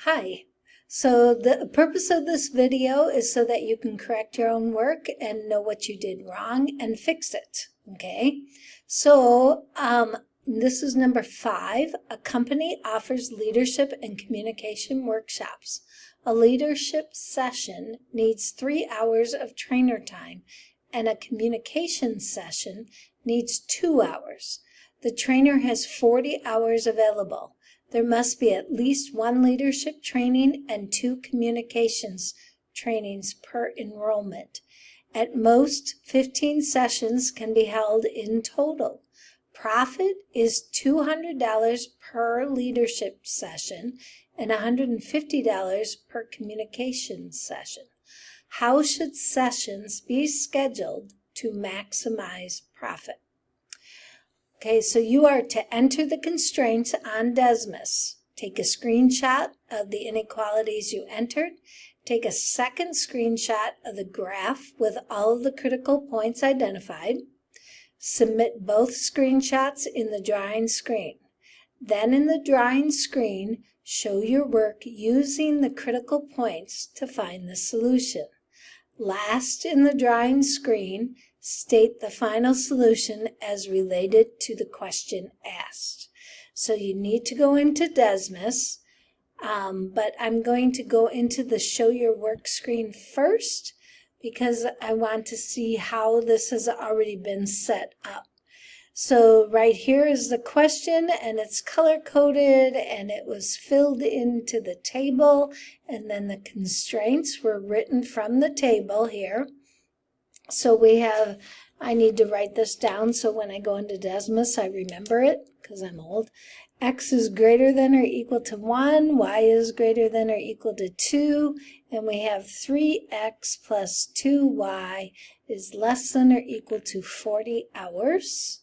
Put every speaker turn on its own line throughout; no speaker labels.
Hi. So the purpose of this video is so that you can correct your own work and know what you did wrong and fix it, okay? So this is number 5. A company offers leadership and communication workshops. A leadership session needs 3 hours of trainer time, and a communication session needs 2 hours. The trainer has 40 hours available. There must be at least 1 leadership training and 2 communications trainings per enrollment. At most, 15 sessions can be held in total. Profit is $200 per leadership session and $150 per communication session. How should sessions be scheduled to maximize profit? Okay, so you are to enter the constraints on Desmos. Take a screenshot of the inequalities you entered. Take a second screenshot of the graph with all of the critical points identified. Submit both screenshots in the drawing screen. Then in the drawing screen, show your work using the critical points to find the solution. Last in the drawing screen, state the final solution as related to the question asked. So you need to go into Desmos, but I'm going to go into the show your work screen first because I want to see how this has already been set up. So right here is the question, and it's color-coded, and it was filled into the table, and then the constraints were written from the table here. So I need to write this down so when I go into Desmos I remember it, because I'm old. X is greater than or equal to 1, Y is greater than or equal to 2, and we have 3X plus 2Y is less than or equal to 40 hours.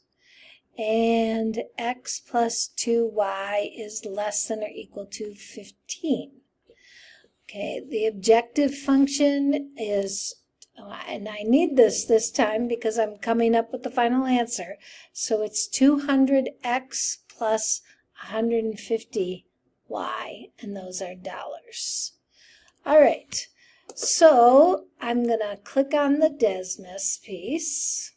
And X plus 2Y is less than or equal to 15. Okay, the objective function is, and I need this time because I'm coming up with the final answer, so it's 200X plus 150Y, and those are dollars. All right, so I'm going to click on the Desmos piece.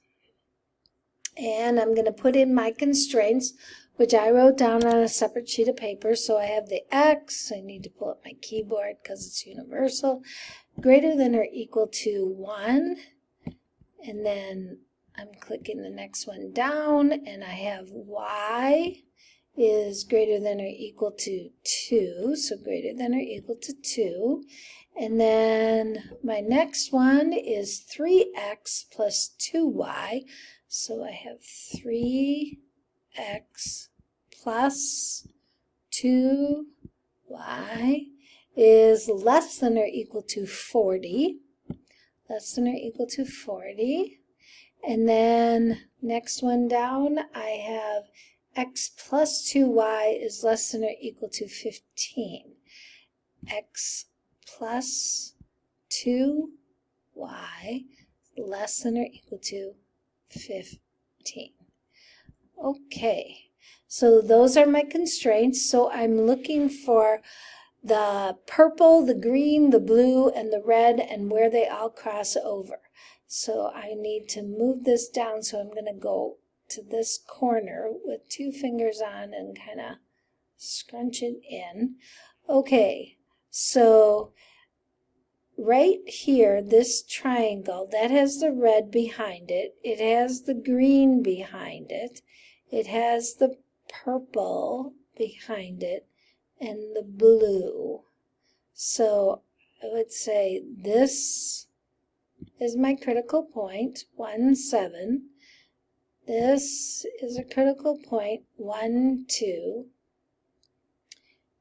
And I'm going to put in my constraints, which I wrote down on a separate sheet of paper. So I have the X. I need to pull up my keyboard because it's universal. Greater than or equal to 1. And then I'm clicking the next one down. And I have Y is greater than or equal to 2. So greater than or equal to 2. And then my next one is 3X plus 2Y. So I have 3X plus 2Y is less than or equal to 40. Less than or equal to 40. And then next one down, I have X plus 2Y is less than or equal to 15. X plus 2Y less than or equal to 15. Okay, so those are my constraints. So I'm looking for the purple, the green, the blue, and the red, and where they all cross over. So I need to move this down, so I'm going to go to this corner with 2 fingers on and kind of scrunch it in. Okay, so right here, this triangle, that has the red behind it. It has the green behind it. It has the purple behind it and the blue. So I would say this is my critical point, 1, 7. This is a critical point, 1, 2.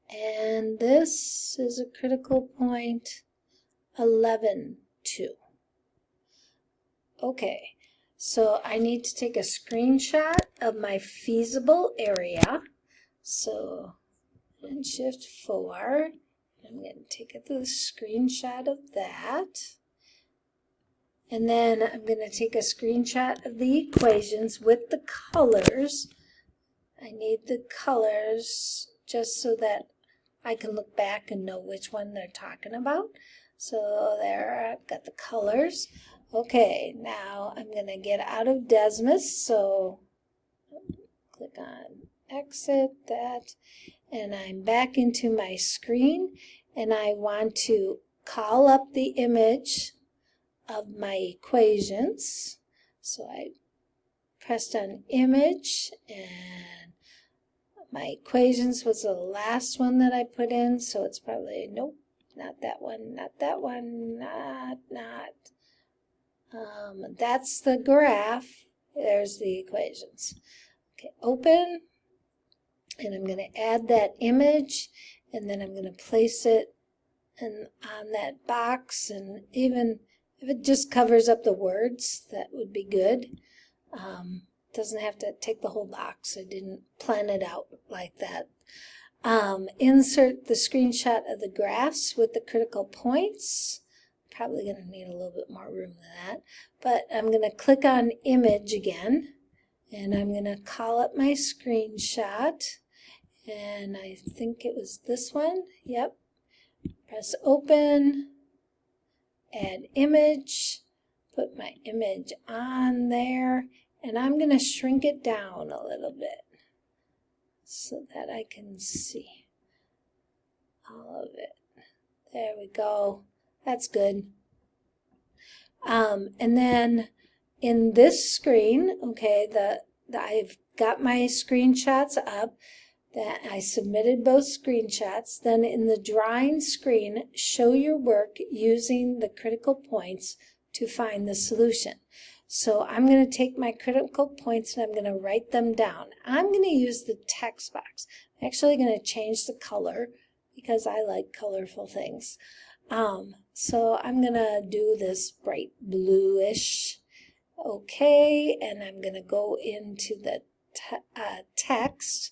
And this is a critical point, 11, 2. Okay, so I need to take a screenshot of my feasible area. So, and Shift 4, I'm going to take a screenshot of that. And then I'm going to take a screenshot of the equations with the colors. I need the colors just so that I can look back and know which one they're talking about. So there, I've got the colors. Okay, now I'm going to get out of Desmos, so click on exit that, and I'm back into my screen, and I want to call up the image of my equations. So I pressed on image, and my equations was the last one that I put in, so it's probably, nope, not that one, not that one, not. That's the graph. There's the equations. Okay, open, and I'm going to add that image, and then I'm going to place it on that box, and even if it just covers up the words, that would be good. Doesn't have to take the whole box. I didn't plan it out like that. Insert the screenshot of the graphs with the critical points. Probably going to need a little bit more room than that, but I'm going to click on image again, and I'm going to call up my screenshot, and I think it was this one. Yep. Press open, add image, put my image on there, and I'm going to shrink it down a little bit so that I can see all of it. There we go. That's good. And then in this screen, okay, I've got my screenshots up. That I submitted both screenshots. Then in the drawing screen, show your work using the critical points to find the solution. So I'm going to take my critical points and I'm going to write them down. I'm going to use the text box. I'm actually going to change the color because I like colorful things. So I'm going to do this bright bluish. Okay, and I'm going to go into the text.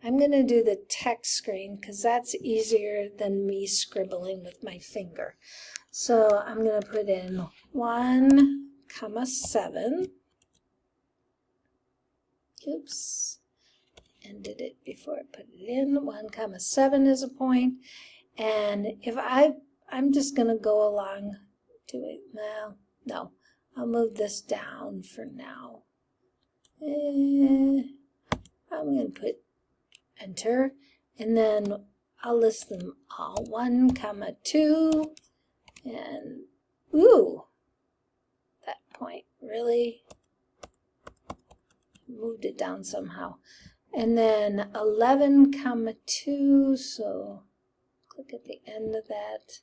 I'm going to do the text screen because that's easier than me scribbling with my finger. So I'm going to put in 1,7. Oops, ended it before I put it in. 1,7 is a point. And if I'm just going to go along to it. Well, no, I'll move this down for now. I'm going to put enter, and then I'll list them all. 1, 2, and ooh, that point really moved it down somehow. And then 11, 2, so click at the end of that.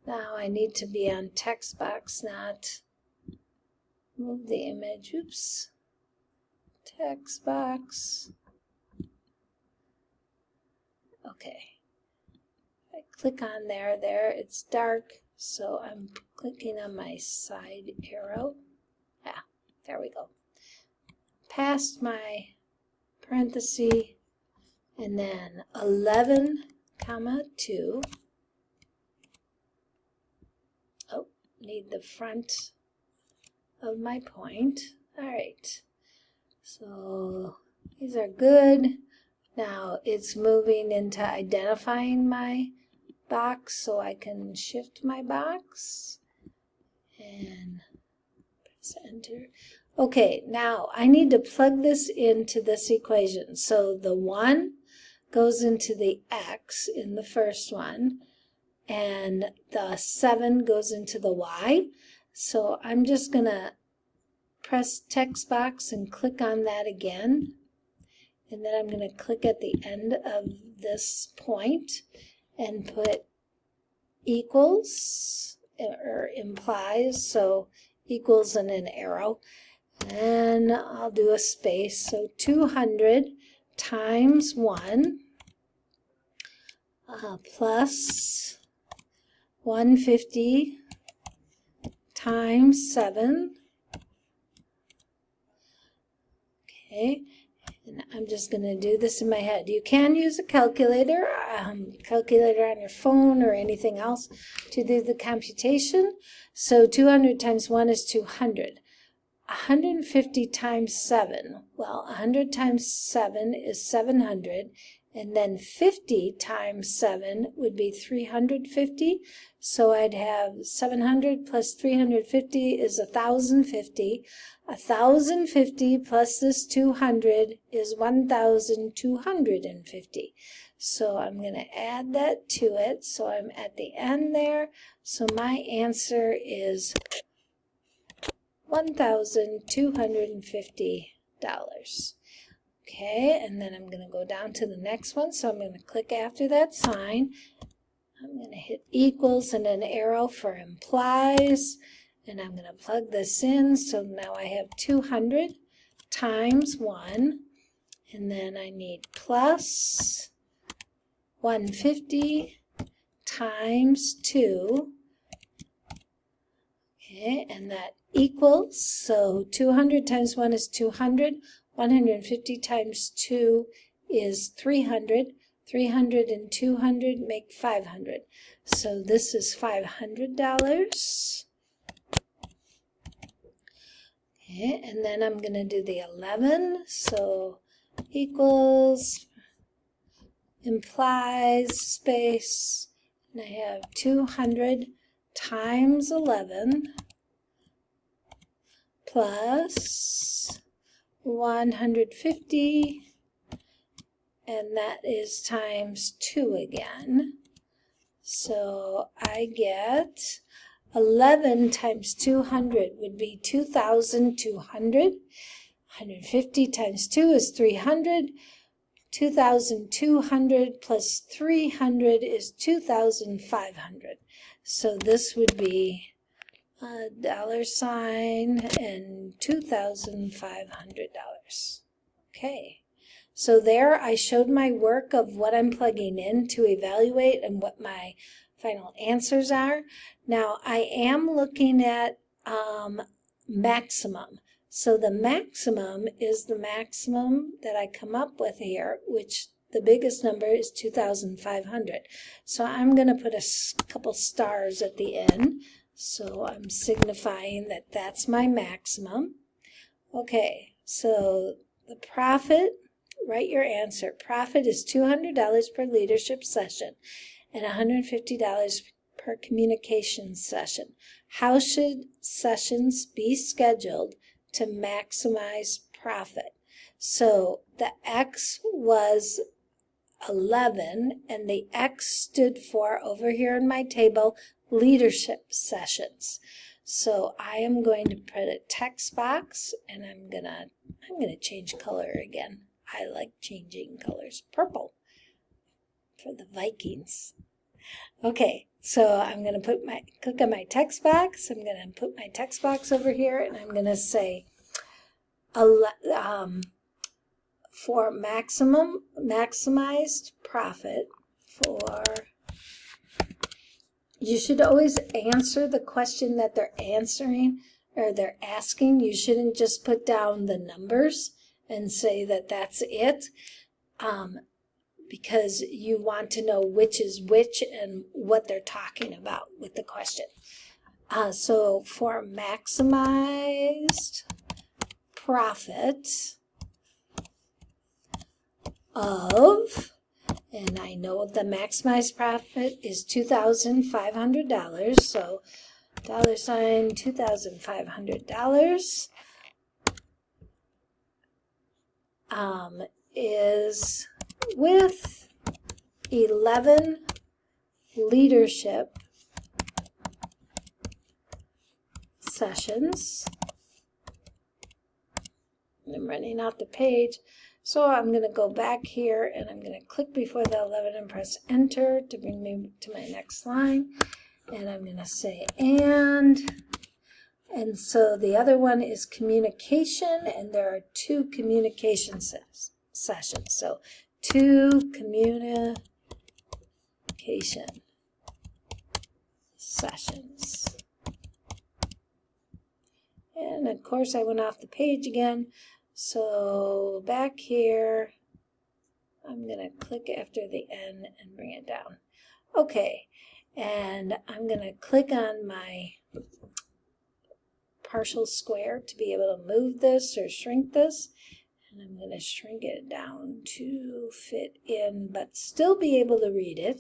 Now I need to be on text box, not move the image. Oops, text box. Okay, I click on there, it's dark, so I'm clicking on my side arrow. Ah, there we go. Past my parenthesis, and then 11, 2. Oh, need the front of my point. All right, so these are good. Now it's moving into identifying my box, so I can shift my box and press enter. Okay, now I need to plug this into this equation. So the 1 goes into the x in the first one, and the 7 goes into the y. So I'm just going to press text box and click on that again. And then I'm going to click at the end of this point and put equals, or implies, so equals and an arrow. And I'll do a space, so 200 times 1 plus 150 times 7. Okay. And I'm just going to do this in my head. You can use a calculator on your phone or anything else to do the computation. So 200 times 1 is 200. 150 times 7. Well, 100 times 7 is 700. And then 50 times 7 would be 350. So I'd have 700 plus 350 is 1,050. 1,050 plus this 200 is 1,250. So I'm going to add that to it. So I'm at the end there. So my answer is $1,250. Okay, and then I'm going to go down to the next one. So I'm going to click after that sign. I'm going to hit equals and an arrow for implies. And I'm going to plug this in. So now I have 200 times 1. And then I need plus 150 times 2. Okay, and that equals, so 200 times 1 is 200. 150 times 2 is 300. 300 and 200 make 500. So this is $500. Okay, and then I'm going to do the 11. So equals, implies, space, and I have 200 times 11 plus 150, and that is times 2 again. So I get 11 times 200 would be 2,200. 150 times 2 is 300. 2,200 plus 300 is 2,500. So this would be a $sign and $2,500. Okay, so there I showed my work of what I'm plugging in to evaluate and what my final answers are. Now I am looking at maximum. So the maximum is the maximum that I come up with here, which the biggest number is 2,500. So I'm going to put a couple stars at the end. So I'm signifying that that's my maximum. Okay, so the profit, write your answer. Profit is $200 per leadership session and $150 per communication session. How should sessions be scheduled to maximize profit? So the X was 11, and the X stood for, over here in my table, leadership sessions. So I am going to put a text box, and I'm gonna change color again. I like changing colors. Purple for the Vikings. Okay, so I'm gonna click on my text box. I'm gonna put my text box over here, and I'm gonna say for maximized profit for, you should always answer the question that they're answering or they're asking. You shouldn't just put down the numbers and say that that's it, because you want to know which is which and what they're talking about with the question. So for maximized profit of, and I know the maximized profit is $2,500, so $sign $2,500 is with 11 leadership sessions. I'm running off the page, so I'm going to go back here and I'm going to click before the 11 and press enter to bring me to my next line, and I'm going to say and so the other one is communication, and there are 2 communication sessions. So 2 communication sessions. And of course I went off the page again. So back here, I'm going to click after the N and bring it down. Okay, and I'm going to click on my partial square to be able to move this or shrink this. And I'm going to shrink it down to fit in, but still be able to read it.